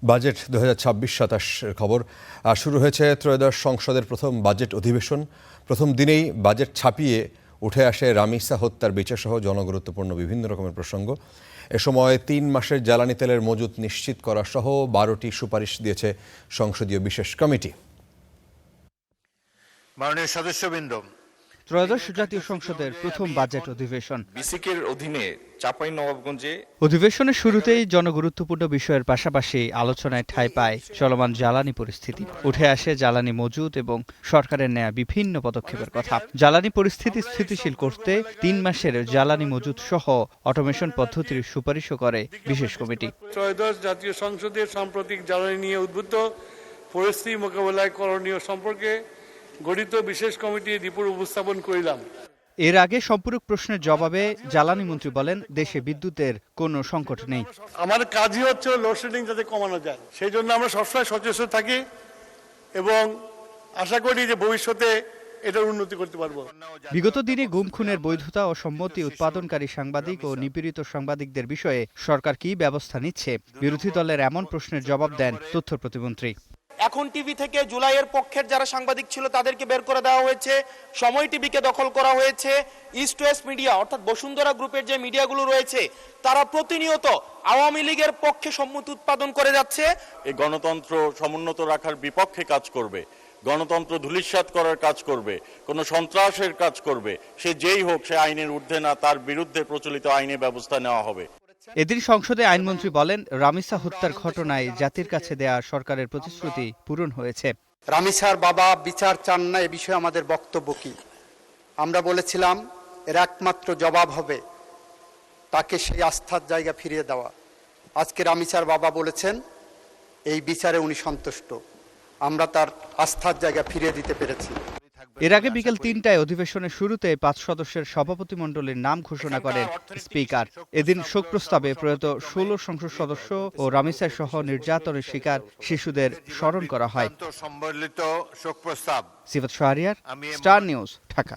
Budget 2026-27 খবর শুরু হয়েছে ত্রয়োদশ সংসদের প্রথম বাজেট অধিবেশন। প্রথম দিনেই বাজেট ছাপিয়ে উঠে আসে রামিসা হত্যার বিচারসহ জনগুরুত্বপূর্ণ বিভিন্ন রকমের প্রসঙ্গ। এ সময় 3 মাসের জ্বালানি তেলের মজুত নিশ্চিত করা সহ 12টি সুপারিশ দিয়েছে সংসদীয় বিশেষ কমিটি। মাননীয় সদস্যবৃন্দ, ত্রয়োদশ জাতীয় সংসদের প্রথম বাজেট অধিবেশন বিসিকের অধীনে চাঁপাইনবাবগঞ্জে অধিবেশনের শুরুতেই জনগুরুত্বপূর্ণ বিষয়ের পাশাপাশি আলোচনায় ঠাঁই পায় চলমান জ্বালানি পরিস্থিতি। উঠে আসে জ্বালানি মজুত এবং সরকারের নেয়া বিভিন্ন পদক্ষেপের কথা। জ্বালানি পরিস্থিতি স্থিতিশীল করতে 3 মাসের জ্বালানি মজুত সহ অটোমেশন পদ্ধতির সুপারিশও করে বিশেষ কমিটি। ত্রয়োদশ জাতীয় সংসদের সাম্প্রতিক জ্বালানি নিয়ে উদ্ভূত পরিস্থিতি মোকাবেলায় করণীয় সম্পর্কে গঠিত বিশেষ কমিটি রিপোর্ট উপস্থাপন করিলাম। এর আগে সম্পূরক প্রশ্নের জবাবে জ্বালানি মন্ত্রী বলেন, দেশে বিদ্যুতের কোনো সংকট নেই। আমাদের কাজই হচ্ছে লোডশেডিং যাতে কমানো যায়, সেই জন্য আমরা সবসময় সচেষ্ট থাকি এবং আশা করি যে ভবিষ্যতে এটার উন্নতি করতে পারবো। বিগত দিনে গুম খুনের বৈধতা ও সম্মতি উৎপাদনকারী সাংবাদিক ও নিপীড়িত সাংবাদিকদের বিষয়ে সরকার কি ব্যবস্থা নিচ্ছে? বিরোধী দলের এমন প্রশ্নের জবাব দেন তথ্য প্রতিমন্ত্রী। এখন টিভি থেকে জুলাইয়ের পক্ষের যারা সাংবাদিক ছিল তাদেরকে বের করে দেওয়া হয়েছে, সময় টিভিকে দখল করা হয়েছে, ইস্ট ওয়েস্ট মিডিয়া অর্থাৎ বসুন্ধরা গ্রুপের যে মিডিয়াগুলো রয়েছে তারা প্রতিনিয়ত আওয়ামী লীগের পক্ষে সম্মতি উৎপাদন করে যাচ্ছে। এই গণতন্ত্র সমুন্নত রাখার বিপক্ষে কাজ করবে, গণতন্ত্র ধূলিসাৎ করার কাজ করবে, কোনো সন্ত্রাসের কাজ করবে, সে যেই হোক, সে আইনের ঊর্ধ্বে না, তার বিরুদ্ধে প্রচলিত আইনে ব্যবস্থা নেওয়া হবে। এদিন সংসদে আইনমন্ত্রী বলেন, রামিসা হত্যার ঘটনায় জাতির কাছে দেয়া সরকারের প্রতিশ্রুতি পূরণ হয়েছে। রামিসার বাবা বিচার চান না, এ বিষয়ে আমাদের বক্তব্য কি? আমরা বলেছিলাম এর একমাত্র জবাব হবে তাকে সেই আস্থার জায়গা ফিরিয়ে দেওয়া। আজকে রামিসার বাবা বলেছেন এই বিচারে উনি সন্তুষ্ট, আমরা তার আস্থার জায়গা ফিরিয়ে দিতে পেরেছি। এর আগে বিকেল 3টায় অধিবেশনের শুরুতে 5 সদস্যের সভাপতিমণ্ডলীর নাম ঘোষণা করেন স্পিকার। এদিন শোক প্রস্তাবে প্রয়াত 16 সংসদ সদস্য ও রামিসা সহ নির্যাতনের শিকার শিশুদের স্মরণ করা হয়। সম্বলিত শোক প্রস্তাব। সিফাত শাহরিয়ার, স্টার নিউজ, ঢাকা।